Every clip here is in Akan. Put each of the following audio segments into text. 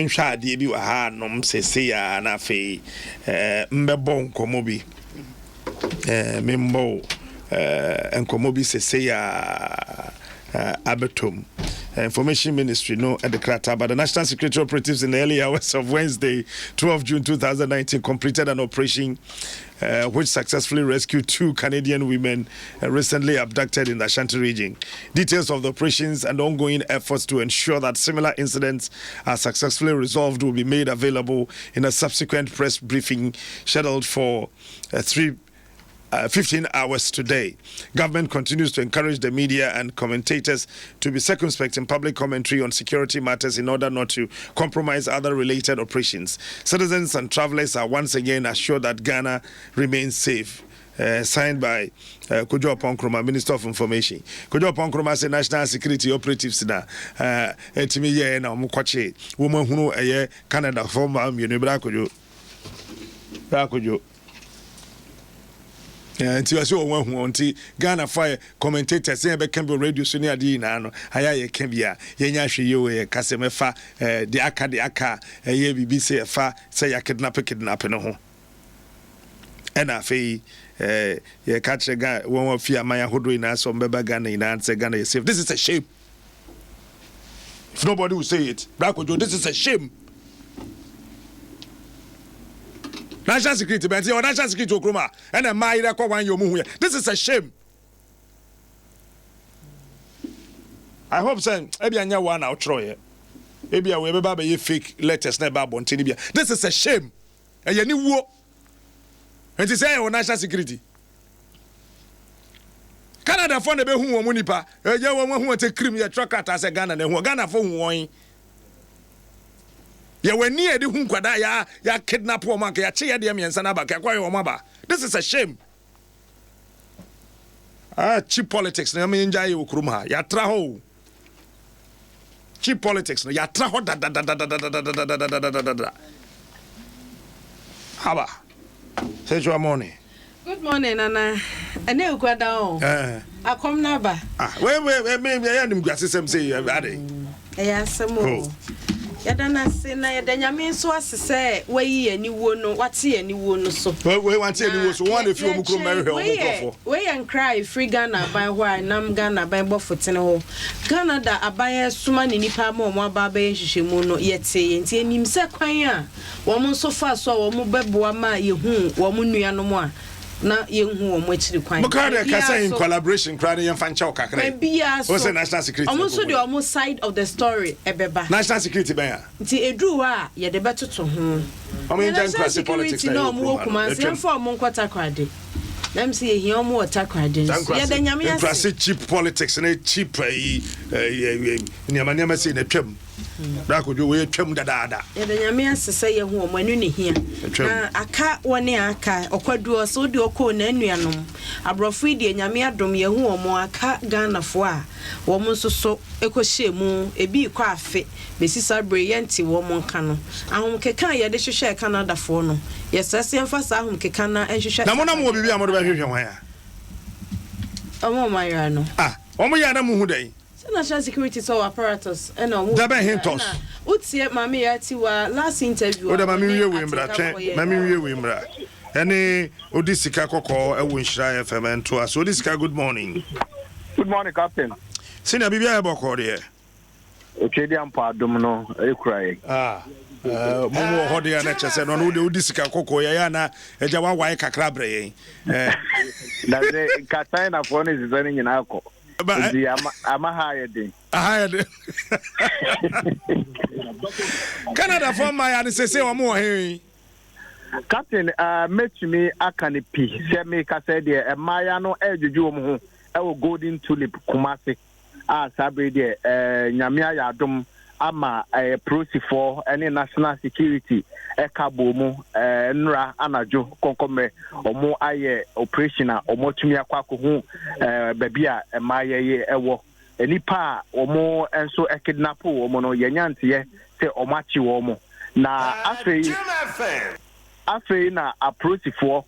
shadi bi wa ha nom sese ya na fe mbebo nkomo bi membo nkomo bi sese ya abetom. Information Ministry no at the Krata, but the National Security Operatives in the early hours of Wednesday, 12 June 2019, completed an operation which successfully rescued 2 Canadian women recently abducted in the Ashanti region. Details of the operations and ongoing efforts to ensure that similar incidents are successfully resolved will be made available in a subsequent press briefing scheduled for 15 hours today. Government continues to encourage the media and commentators to be circumspect in public commentary on security matters in order not to compromise other related operations. Citizens and travelers are once again assured that Ghana remains safe. Signed by Kojo Ponkroma, Minister of Information. Kojo Ponkroma said National Security Operatives na etimi ye na omukwache woman hunu eye Canada former Unibra Kojo. Until I saw one who anti Ghana fire commentators say be can be radio so near di na no aya ye can be a yenya hwe ye we kasemefa de aka ye bibi say fa say ya kidnap no ho ena fe ye catch ga won fia man hodo ina so mbeba Ghana ina say Ghana is safe. This is a shame. If nobody will say it, Brakojo, this is a shame. National security, but national security okroma and a my record one you move. This is a shame. I hope saying maybe I one out Troy. Maybe I will be fake letters never on Tinibia. This is a shame. And you knew what? And to say national security. Canada found a be who munipa. You want to cream your truck at as a Ghana and Ghana for one. Ya weni edi hu nkwada ya kidnap wo manka ya che ya de miensa na ba ka kwa yo maba. This is a shame. Cheap politics na me nja ye okurum ha ya tra ho. Cheap politics na ya tra ho da. Haba. Say your morning. Good morning, Nana. Ene ukwada o. Akom na ba. We me ya nim gwasesem say ade. Asemo. Yadana sina yadanyame so asese we aniwo no wate aniwo no so we wate aniwo so one if you mukro marry her we and cry free Ghana by why nam Ghana by bofotene ho Ghana da aban suma ni nipa ma omo aba ba hihwehwemu no yete enti enim se kwan a wo mo so fa so wo mo beboa ma yehu wo mo nuanom a na yehu wo mo achiri kwan Mukade ka say in collaboration crowd yan fancha okakra o say national security almost the almost side of the story ebeba national security ban ya nti edu wa ye de betoto ho o me njan class politics na no mo kuma se for mo nkwata kwade let me see here mo water kwade ye de nyame ya class cheap politics na cheap nyama say na twam Brakojo we twam dada ye de nyame asese ye hu o anu ne hia na aka woni aka okwadu so de okọ na anuanom abrofo de nyame adom ye hu o mo aka Ghana fo a wo mo soso ekohye mu ebi kọ afe besisa bre ye nti wo mo nka no ahom keka ye de hwehwe Canada fo no ye sese emfasa ahom keka na enhwehwe na mo na mo bibi amode ba hwehwe ho ya omo mayra no omo ya na mo hu dai national security so apparatus and Dabe hintos utie mama ya ti wa last interview o da mama wie we mbra ene odi sika kokko e wo nhira FM ento aso odi sika good morning captain senior bibia e bokọ de o chedi ampa Adom no e kurai mo ho de na chese no odi sika kokko ya na eja wa wai kakra bre yen na ze katai na phone is running in akọ ama hide Canada for my and say o mo he captain metumi akanepi se me ka say de e maya no ejuju mo ho e wo golden tulip kumase sabre de nyame ya Adom ama prosifo any national security e kabo mu nra anajo konkomre omo aye operation a omo tumi akwako hu baby a maye ewo enipa omo enso kidnap omo no yenyantie se omo achi omo na afei na prosifo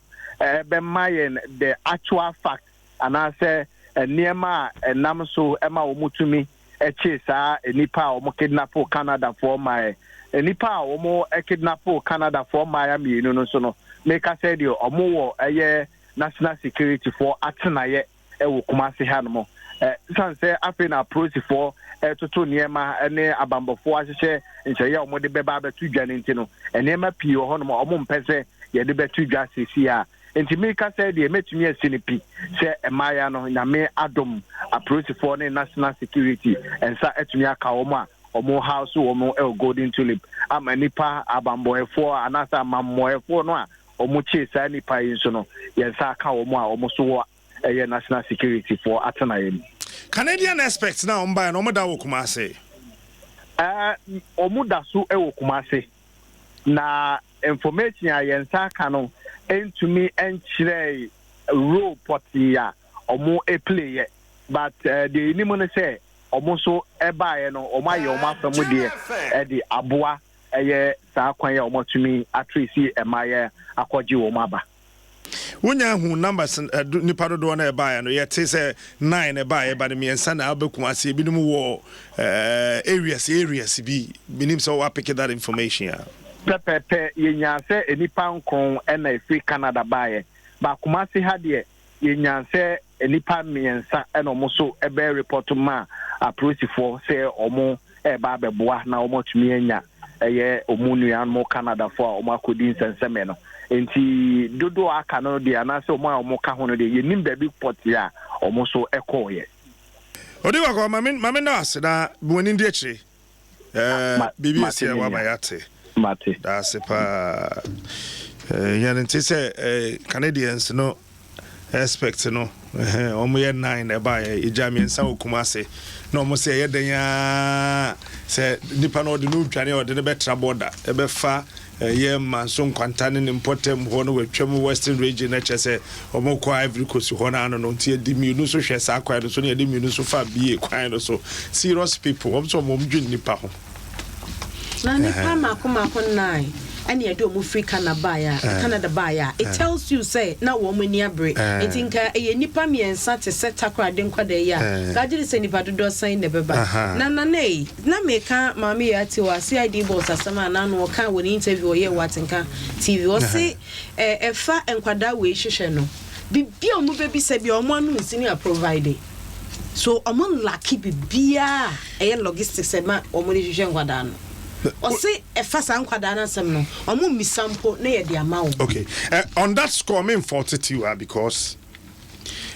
be maye the actual fact and I say niema nam so ema omo tumi eche saa enipa a omo kidnap Canada for my enipa a omo kidnap Canada for Miami no so no make I say the omo wo eye national security for atenaye ewo Kumasi ha no mo san say afi na approach for toto niema ene abambofo ahye nhye omo de beba betu dwane ntino enema pii ho no omo mpese ye de betu dwa sisi a enti me ka say de metumi asinipi say emaya no nyame adom approach for ne national security ensa etumi aka omo house omo golden tulip ama nipa abamboefo anasa mammoefo no a omo chesa nipa yin so no yensa aka omo so national security for atenayem Canadian experts now omba no moda wo Kumasi omuda so ewo Kumasi na information a yensa aka no entumi enchire role potia omo play but the inimo say omo so ebaye no omo aye omo afamu de di aboa saa kwan ya omo tumi atresi emaye akoji omo aba Wonya hu numbers nipa do na ebaye no yete say 9 ebaye ba de miensa na Kumasi ebinum wo areas bi minim so wa pick that information ya pepepe yenya se enipa nkron na efi Canada baye ba Kumasi ha de yenya se enipa miensa na omo so ebe report ma approach for say omo eba beboa na omo tumi enya omo nuan mo Canada for omo akodi nsenseme no enti dodo aka no de anase omo ka ho no de yenim ba bi port ya omo so ekoye odi wa ko mame na ase na buoni ndi akire BBC wa bayate mate that's pa yanti say Canadians no expect no omo ye 9 ebaye ijami nsa Kumasi no omo say ye den ya say nipa no de no dwane o de betra border ebe fa ye manso nkwanta ne importem ho no watwam western region na chese omo kwa Ivory Coast ho na no ntie di mienu so hwe sa kwa no so ne di mienu so fa bie kwan no so serious people omo so omo dwen nipa ho na nipa mako 9 and you do free Canada buyer. It tells you say na wo mani abre. It inka nipa miensa te set takrade nkwade ya. Gajiri se nipa do sign ne beba. Na meka mami ya ti wa CID boss asema na no ka woni interview ye watenka TV o se efa enkwada we hwehwe no. Bibia omu bebi se bia omu anu senior provider. So omu lucky bibia logistics ma omu ni hwehwe enkwada no. Ose efasa nkwada na sem no omo misampo na ye de amawo. Okay, on that score me 42 because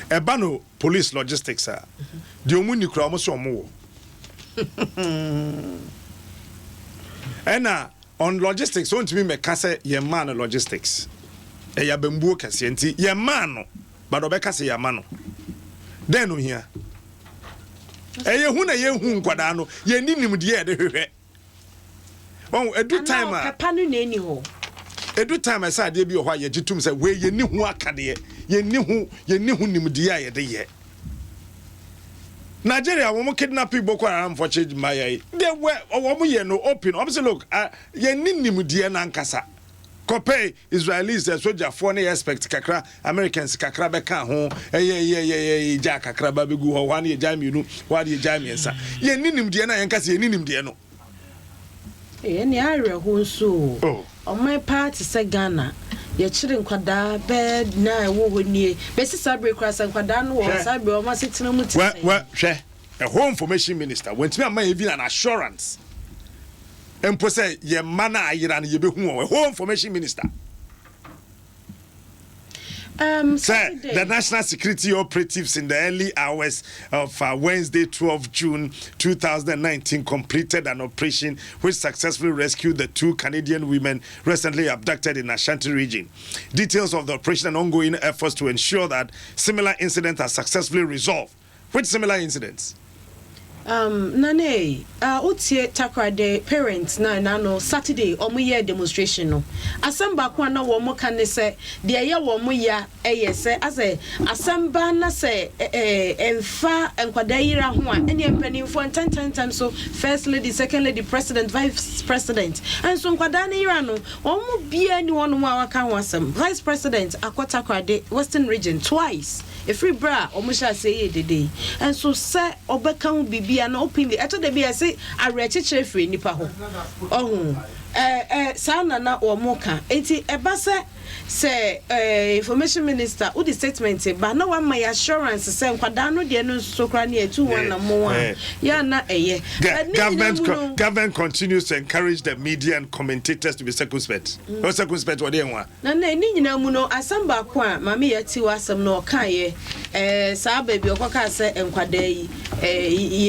ebano police logistics the omu ni kura omo so omo ena on logistics won't me kase ye man logistics ya bembuo kase enti ye man no but obeka se ye man no then no here ye hu na ye hu nkwada no ye ni nimde de hwehwe. Oh, a good time. A good time I said, be why you tum say, where you knew who I can ye knew who Nimudia de Nigeria, woman kidnapping Boko Haram for change my eye. There were a woman no open. Obviously, look, ye Nimudia Nankasa. Kope Israelis, the soldier, foreign aspect, Kakra, Americans, Kakra Beka home, Jack, Kakra Babigu, one year jam you know, 1 year jam, yes, sir. Ye Ninim Diana and Cassie, Ninim Diano. Any area who so on my part say Ghana. Your children kwada bed na wo nie. Besi sabre cross and kwada no sabre o ma sitino muti. Well, share a home information minister went me am even an assurance. Empo say ye mana ayira na ye be hu a home information minister. Sir, the national security operatives in the early hours of Wednesday, 12 June 2019, completed an operation which successfully rescued the 2 Canadian women recently abducted in Ashanti region. Details of the operation and ongoing efforts to ensure that similar incidents are successfully resolved. Which similar incidents? Nane, utie takra de parents na no Saturday omo ye demonstration no. Asamba kwa na wo mo kan se de ye wo mo ya se ase asamba na se emfa enkwada yira ho a ene empanimfo ntantantan so first lady, second lady, president, vice president. And so enkwada na yira no omo bia ni wono ma waka ho asem. Vice president akota takra de Western region twice. Every bra omo sha say ye dede. And so say obeka ho bibi bia na openly eto de bia say arecheche free nipa ho sana na omoka enti ebasa say information minister who the statement but no one my assurance say nkwada no de no so kra na 21 na mo ya na government continues to encourage the media and commentators to be circumspect. No circumspect what they want. Na ni nyina mu no asamba ko a mama ya ti wasam no kaye sa baby okoka say nkwada yi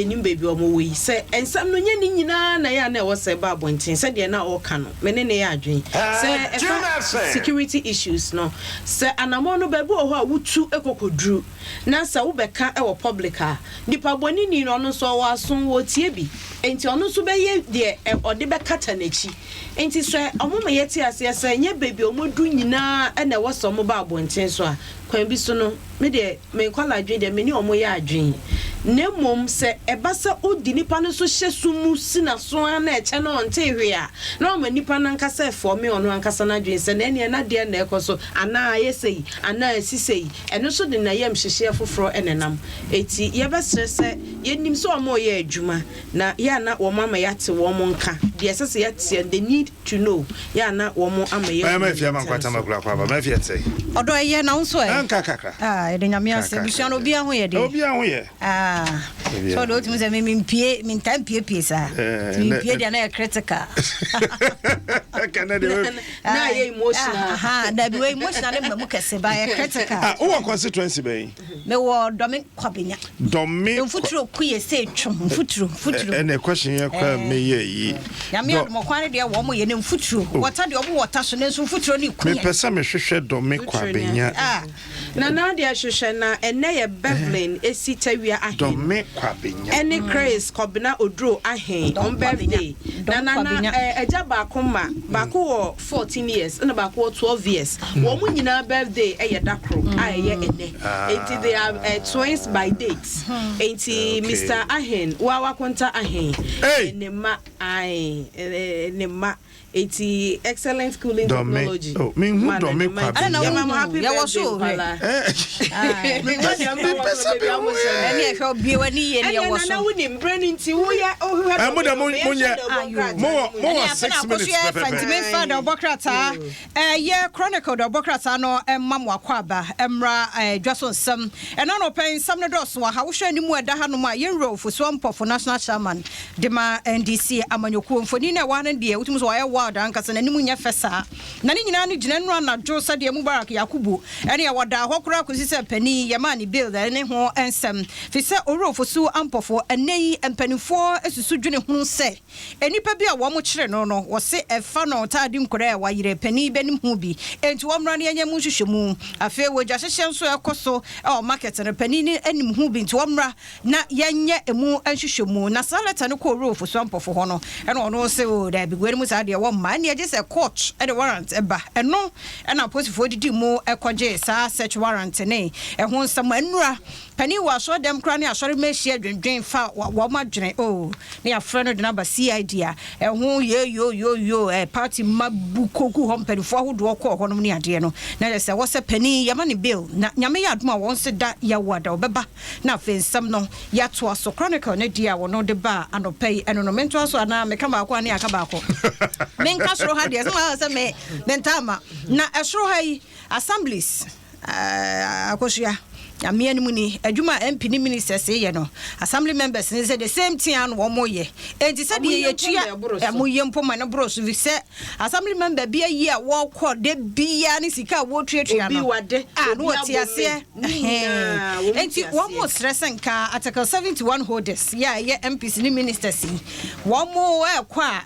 yenim baby o mo wi say ensam no nya ni nyina na ya na wo say ba bontin say de na o ka no me ne ya adwen say security issues no say anamo no baby o ho a wutu ekokodru na sa wo beka e wo publica dipa boni ni no no so wa son wo tie bi enti ono so be ye de ode be kata nachi enti so omoma yeti ase say nya baby o modu nyina e na wo so mo ba bontin so a kwan bi so no me de me kwala adwen de me ni omo ya adwen nemom se ebasa odi nipa no so hyesumu sina so na eche no nte hwe a na o ma nipa na nkasa efo me ono ankasa na adwen se na ene na de na ekoso ana ayesei ana asisei eno so de na yem hyehye foforo enenam eti ye besere se yenim so omo ye adwuma na ya na wo mama yate wo mo nka de sese yate the need to know ya na wo mo ama ye ma fia man kwata makura kwa ba ma fia tse odo ye na unso e anka kakra de nyame ase bisuano obi aho ye de obi aho ye so do tumi se me mpie me ntam pie sa mpie de na critical kana de na ye emotional da bi emotional me mu kese ba ye critical wo constituency be me wo domi kwabenya domi mfuturo kuye se twom mfuturo ene question ye kwa me ye yi nyame adom kwane de wo mo ye ne mfuturo wota de obo wota so ne nso mfuturo ni kuye me pesa me hwehwe domi kwabenya na de hwehwe na ene ye Bevelin esi tawia ahe domi kwabenya ene Chris Kobina Odro ahe on birthday na eja ba koma ba ko 14 years na ba ko 12 years wo mu nyina birthday eye dakro aye ene enti they are twins by dates enti Mr. Ahen wa konta ahen enema enema eti excellent schooling technology me who don't make I don't know I'm happy ya was so any if you be when ye ya was na woni branding ti wo ya mo 6 minutes me father obokrata ye chronicle the obokrata no mamwa kwaba emra Dwaso Nsem eno no pen sam no doso ha wo hwani mu eda ha no ma ye nro fu so mpo for national chairman de ma NDC amanyoku mfoni na wa na de utum so wa wada ankasa na nimu nya fesa na ni nyina no gina nro na dwo sa de Mubarak Yakubu ene ya wada hokura kusi se pani yamani bill da ne ho ensem fi se orofo su ampofo enei empanifo esusu dwene hunu se enipa bi a wo mo kire no no wo se efa no taadi nkora wa yire pani benim hu bi enti wo mra ne anya mu hwehwemu afi wo gya hyehye nso ekoso market ne pani ni anim hu bi nti wo mra na yenye emu anhwehwemu na salata ne ko orofo su ampofo ho no ene ono se o da bi gwere mu sa de wo ma ne je se court e de warrant eba eno na posifo didi mu ekoje sa search warrant ne ho nsam anura pani wa so dem kra ne asori mehia dwendwen fa wo ma dwene ne afre no de na ba CID a ho ye party mabukoku ho mpanifo ahodo ko ho no ne ade no na se wo se pani yamani bill na nyame ya adoma won se da ya wada obeba na fe nsam no ya to aso chronicle ne dia wo no de ba anopai eno no mento aso na me kama akwa ne akaba akọ menka soro ha de se me mentama na esoro ha yi assemblies akosia amiani muni adwuma MP ni ministers ye no assembly members ni say the same thing an wo moye enti say de ye tua amoye mpoma no bros vi say assembly member bia yi a wo kọ de bia ni sika wo tuatua no no ti ase enti wo mo stress nka article 71 holders ye MPs ni ministers wo mo kwa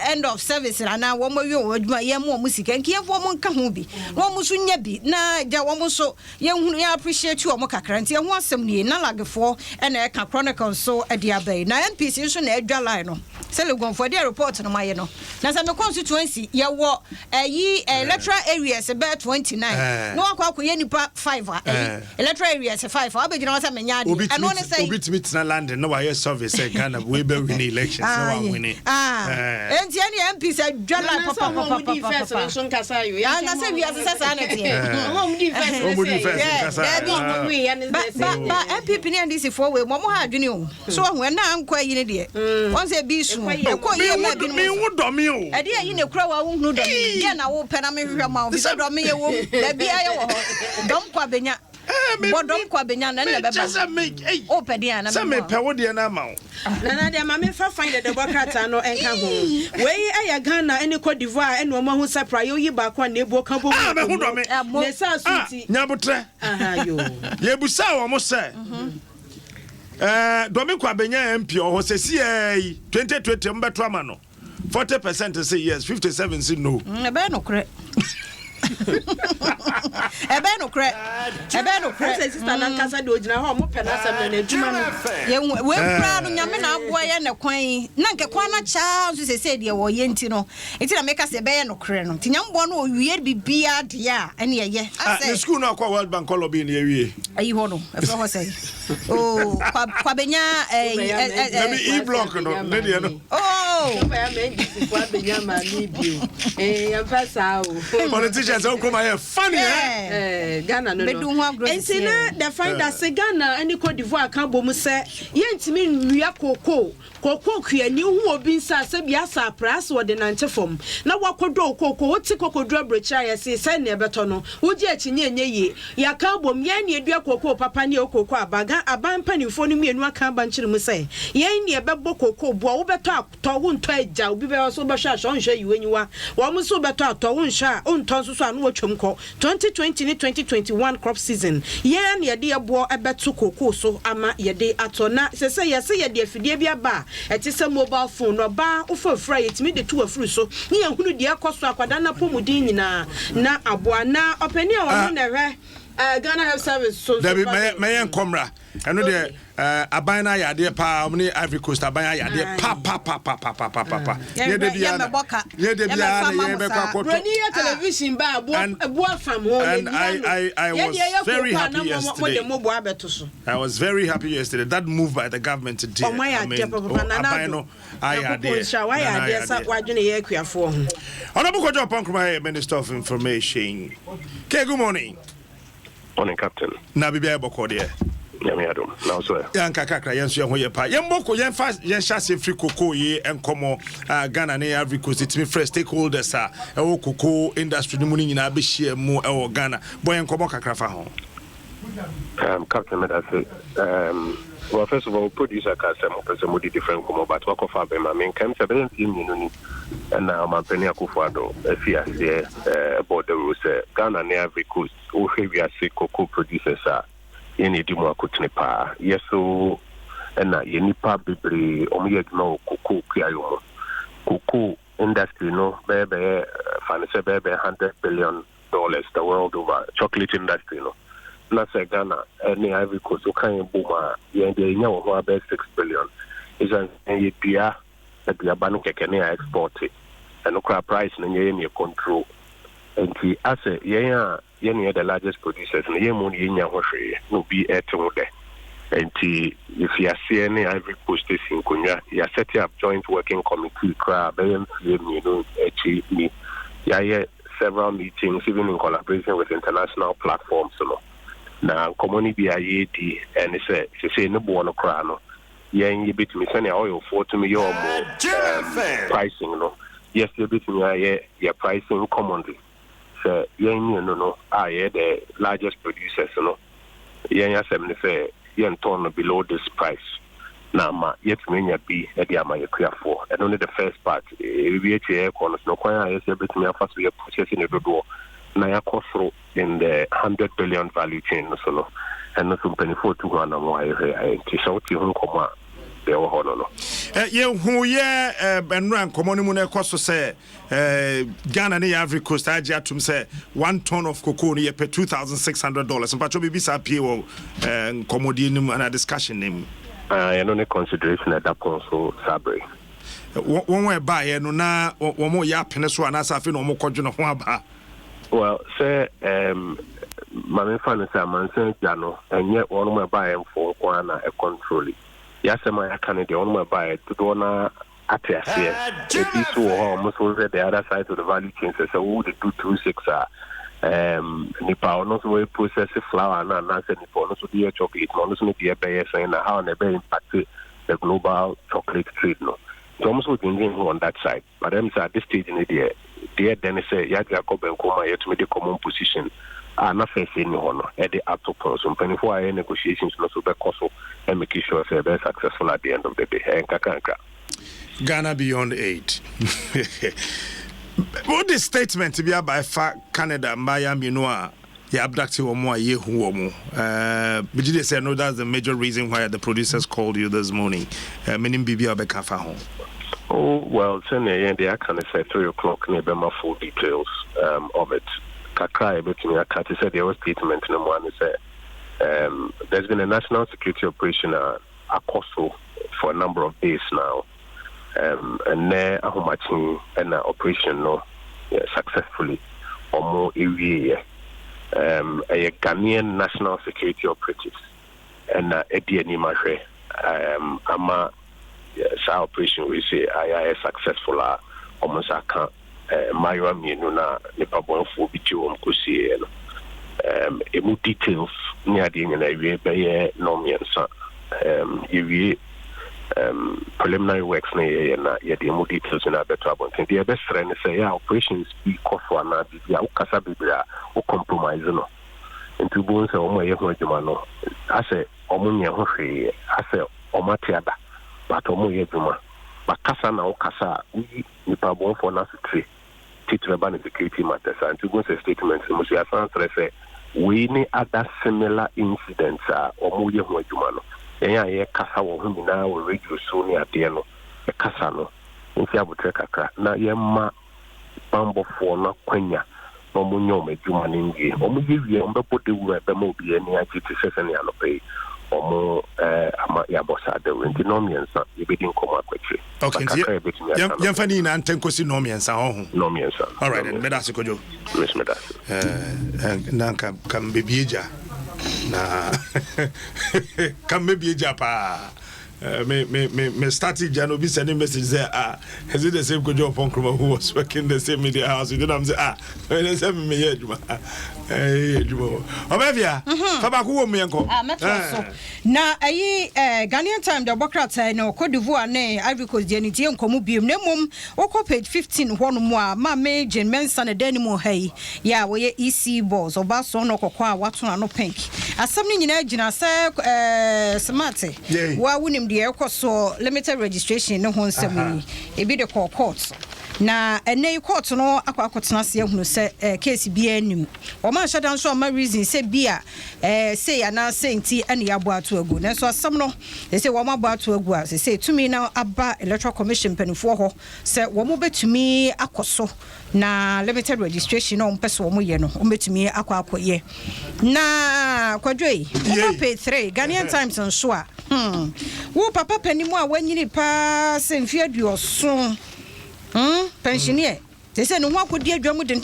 end of service na wo mo wi adwuma ye mo sika nki ye wo mo nka ho bi wo mo so nya bi na ja wo mo so ye hunu ya appreciate you kakranti ho asem ni na lagefo ena e ka chronicle so e dia bai na MPC nso na edwa line no se legonfo dia report no maye no na se me constituency ye wo yi electoral areas be 29 no akwa ye nipa 5 electoral areas 5 abegina wasa menya ade eno ne say obi timi tina land no wa ye service e Ghana we be win elections no wa win enti any MP said dwala papa na say we as sanity home defense ba MP ni ndisi for we mo ha adwene o so ho na ankwa yi ne de won say bi su ko yi ma bi me wo do me o e de yi ne kura wa wo hunu do ye na wo pe na me hwehwe ma wo do me ye wo da bi aye wo dom kwa benya bodom kwa benya na na beba o pe dia na me pe wo de na ma na de ma me fa find the democrat no enka ho we aya Ghana ene Cote d'Ivoire ene o ma hu surprise yo yi ba kwa na ebu kan bo me hu do me ne sa suti nyabotre yo ye busa wo mo se do me kwa benya MP o ho se si 2020 mbeto ama no 40% say yes 57 say no e be no kre ebe no kre say sister na nkasa de ogina ho mo pe na asem na adwuma no ye we kra no nyame na aboa ye ne kwan na nke kwan na cha so se de wo ye nti no enti na meka se be ye no kre no ti nyambo no owie bibia de a ene ye ase school no akwa World Bank lobby ni ye ayi ho no e fo ho say oh kwa benya e block no ne de no kwa me ndisi kwa benya ma ni bio yamfasa o politicians o come here funny Ghana no enti na the find that say Ghana any Cote d'Ivoire kan bom se yentimi nwia koko kuani hu obi nsa se bia sa price wo de nante fom na wakodo koko woti kokodo abrocha ya se ne beto no woji achinye enye ye ya kan bom ye ne edua koko papa ne okoko abaga aban panifo no mienu aka ba nchire mu se ye ne ebebo koko bo wo beto ato wo nto agya obi be so be hwa hwa nhwa yiwanyiwa wo mo so beto ato wo nhwa o nto so anu watwam ko 2020 ni 2021 crop season ye ne de ebo ebeto koko so ama ye de ato na se ye de afidie bia ba eti se mobile phone no ba ofofra yetimi de to afuru so ni ehunu de akoso akwada na pomudin nyina na aboa na opani a wono na hwe Ghana Health Service so there be me komra eno de aban na yade pa omni Ivory Coast aban yade pa ye de bia ye be kwa koto television ba aboa fam ho and I was very happy yesterday. I was very happy yesterday that move by the government to deal I mean aban no ayade sa wadwene ye akuafo ho Honorable Kojo Pankroma, Minister of Information. Okay, good morning. Morning, Captain. Na bibia boko de. Yami Adom. Now so. Yan kakakra yan so ye pa. Yan boko yan fa yan chase free cocoa ye enkomo Ghana na Ivory Coast it me fresh stakeholders e wo cocoa industry ni mu nyina be share mu e wo Ghana. Boy enkomo kakra fa ho. Captain, well, first of all, producer can say different como, but what of our main camp 17 minutes and now my penny akufado about the rules Ghana and Ivory Coast who we are say cocoa producers are in the Dimo Kutnipa. Yes, so and ye nipa bibri no cocoa kiayo cocoa industry no baby finance baby $100 billion the world over chocolate industry no. Na say Ghana and Ivory Coast so can boom ye dey nya wo about 6 billion is an ye bia the banu keke na export and no price na ye control and as ye the largest producers na ye mo ye nya ho hwe no bi eto de and if you are seeing Ivory Coast in Kunya you are setting up joint working committee me ya several meetings even in collaboration with international platforms so na community bi ayedi and say no bo no kra no yen ye bitimi sane oil for to me your pricing no yes ye bitimi ye pricing commonly so yen no the largest producers no yen asem ne say yen turn below this price na ma yet menya bi e dia ma ye for and only the first part we HA corners no kwan yes ye bitimi afa so ye processing e dodo na ya kosro in the 100 billion value chain so no and no company for 200 more I shouti hun koma de wo hono no ye hu ye benran komoni mu na koso say Ghana na Ivory Coast age atum say 1 ton of cocoa ye pay $2,600 mpacho bibi sa pie wo komodi nim na discussion nim you know the consideration at that point so sabre won we ba ye no na wo mo ya pene so ana sa fe no mo kodwo no ho aba. Well, say, my fan say man say jano, and yet one my buy for one a control. Yes, my Canada on my buy to do na If you saw almost the other side of the value chain, so we would do 26 nipa ono so we process flour and answer nipa ono so the chocolate ono so be be saying how na be impact the global chocolate trade no. So almost we thinking on that side. But them say at this stage in the there then say ya ga ko ben ko yet to the common position na face any hono at the up to person when for negotiations no so be coso and make sure say be successful at the end of the day en kakanka Ghana beyond 8. What the statement to be by Canada Miami Noir ya abducted or more ye who but you say no, that's the major reason why the producers called you this morning. Meaning Bibi Abekafa home. Oh well, the I can say 3 o'clock near Bema full details of it. Kakai between Akati said there was statement in the morning say there's been a national security operation ACOSO for a number of days now. And there and operation no successfully or more area a Ghanaian national security operatives and Ediani Mashe ama sa operation we say I successful almost I can't Mayo Minuna Nepabon for Bitu Kusi emu details near the area by Nomian preliminary works na the more details in our better about the best friend say operations be cost one na be ya ukasa bibia o compromise no into bones o mo ye ho adwuma no ase o mo nya ho hwe ase o matiada but o mo ye adwuma bakasa na ukasa we nipa bon for na secret titre ban security matters and to go say statements mo say asan say we ni other similar incidents o mo ye ho adwuma no ye kasa wo hu na wo radio so ni ade no e kasa no nti abutre kakra na ye ma bambo fo na kwanya no mo nyo medwuma ni ngie o mo yewie o mbebo de wu ebe ma obi ani agiti sese ne anope o mo ama ya bossa de nti no miensa ye be din komo akwetri okay yam fani na antenkosi no miensa all right and medase kojo miss medase na kam bebieja na kam bebieja pa me started Jano be sending message there is it the same Kojo upon Kroma who was working the same media house you know say when they say me here juma Obavia Fabaku me enko na ayi Ghanaian time the Bokrata no Cote d'Ivoire ne Ivory Coast de nitie nkomu biom ne mum okọ page 15 hono mu a ma me Jane Mensa na dani mu hai ya wo ye EC boss oba so no kokọ a wato na no pink asem ni nyina gina say smart wa wunim de ekoso limited registration ne ho nsem yi ebi de court na ene court no akotena se ehunu se case bi anim o ma hyedan so ma reason se bia say ana senti ene ya bo ato agu na so asem no se wo ma bo ato agu a se tumi na aba electoral commission panifo ho se wo mo betumi akoso na limited registration no mpese wo mo ye no o betumi akoye na kwadwei pay 3 Ghanaian Times nso a wo papa panimu a wanyini pa se mfie aduoso pensioner they say no one could dear drum din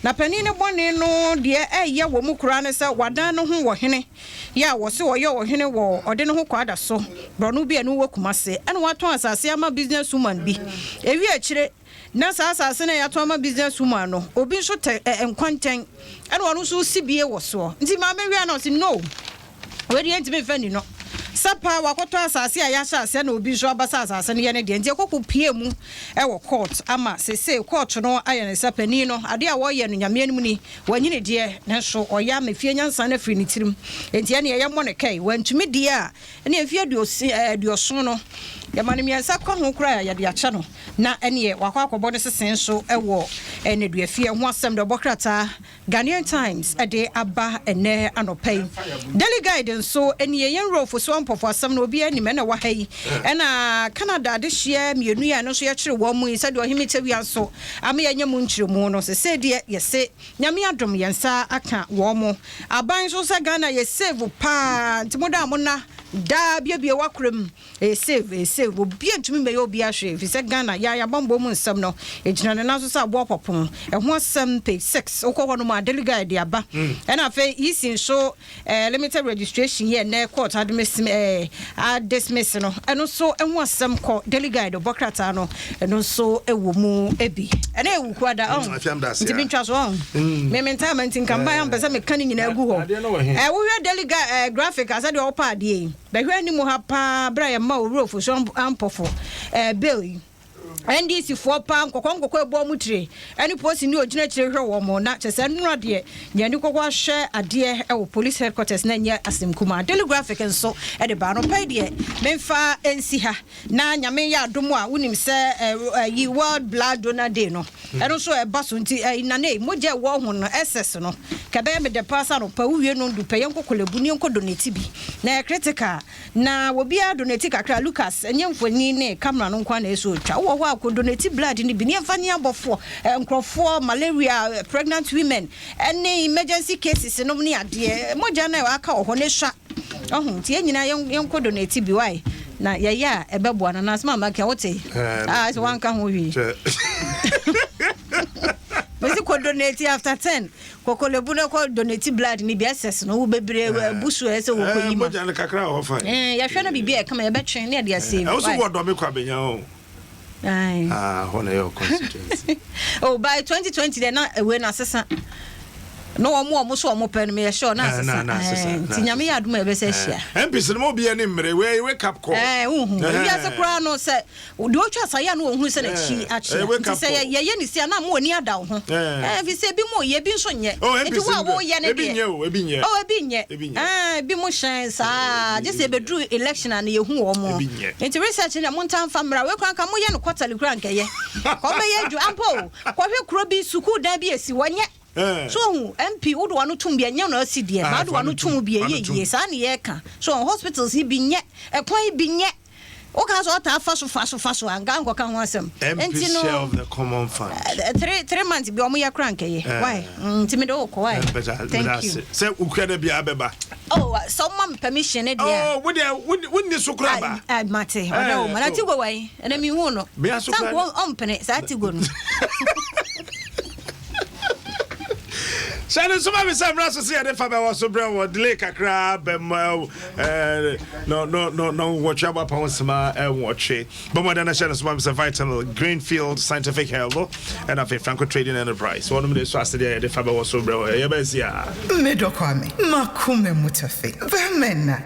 na pani ne bone no de eye wo mu kura ne se wadan no ho wo hene ya wo se wo ye wo hene wo ode no ho kwada so bro no bia no wo kumase ene waton asase ama business woman bi ewi akire na asase na ya to ama business woman no obi nso enkwanten ene wo no so sibie wo so nti ma me wi na so no we dey ntime fani no sapa wakoto asase a yahya ase na obi so abasa asase ne ye ne de nti ekoko pie mu e wo court ama sese court no aye ne sapani no ade a wo ye no nyame anim ni wanyine de ne so oya mafie nyansa na firi ne tirim enti ye ne ye mo ne kai wantumi de a ne afie aduoso no ya mane miensa kwa ho kura ya de acha no na ene ye wakwa akobo ne sesen so e wo ene du afie ho asem de bokrata Ghanaian Times ade aba ene anopai daily guidance so ene ye yenrofo so ampofo asem na obi ani me na wa hai ena Canada de hye mienu ya no so ye kire wo mu se de ohimite wi anso ama ye nyam nkire mu no se de ye se nyame adom yensa aka wo mu aban so se Ghana ye save pa ntimoda mo na da bia wakrem save obi antumi me obi ahwe fi se Ghana ya bombo mu nsem no ejina ne naso sa abo popon ho asem page 6 okọ no ma delegate de aba and afa isin so limited registration here na court dismiss no eno so ho asem ko delegate do bokrata no eno so ewo mu ebi ena ewu kwada ntimi ntwa so me mentalment nkamba ya mpesa me kan nyina agu ho wo hwe delegate graphic asa de opa ade be hwe ni mu ha pa bra ya ma owurofo so ampofo bill NDC for pam kokon ebo mutire any post ni ogina kire hwe wo mo na chese nnu ade nya ni kokwa hwe ade e wo police headquarters na nya asemkuma telegraphic nso e de ba no pa de memfa ensi ha na nyame ya adom a wonim se yi world blood donor day no e no so e baso nti na ne moje wo ho no ss no ka be me de pasa no pa wie no ndu pa yenkokolebu ni enko donate bi na critical na wo bia donate kakra Lucas enye mfoni ne camera no nkwa na eso twa wo ko donate blood ni bi ne mfa ni abofo nkrofo malaria pregnant women any emergency cases no ni ade moja na aka ho ne hwa ti enyina yenko donate bi why na ya ebebo na na sma maka wote so wan ka ho wi Basi ko donate after 10 kokolebu na ko donate blood ni bi access no wo bebre busu ese wo ko yima moja na kakra ho fa ya hwe na bibia kama ya betwen na dia save wo so wo do me kwa benya o hono your constituency by 2020 then na we na sesa no omo so omo pen me sure na sesa tinyame ya aduma ebe se hia MPs no bi ani mre we wake up call ya se kura no se de otwa saya no ohun se na chi achi se ye ni sia na mo ni ada ho fi se bi mo ye bi nso nye enti wo ye ne ebi nye bi mo shan sa je se be dru election na ye hu omo enti research na mo ntan famra we kran ka mo ye no quarterly kran ka ye ko be ye ju ampo ko hwe kuro bi suku da bi esi wonye so MP would want to be a young CDM, I want to be a year, Sani Eka. So hospitals he be yet, a quite be yet. Okay, so I fast, and gang can want some. MP share of the common fund. 3 months be on me a cranky. Why? Timido, why? Thank you. Say, Ukada be abeba. Oh, someone permission. Oh, wouldn't you so grab? Mate, no, man, I took away, and I mean, one. Be a so on penny, that's good. Shannon, some of us have Russell see the Faber was so brown or delay a crab and no, watch out upon some watch it. But more than a Shannon, some of us have vital Greenfield Scientific Health and of a Franco Trading Enterprise. One of the Swasted the Faber was so brown. Yabazia. Medokwame, Makume Mutafi, Vermena.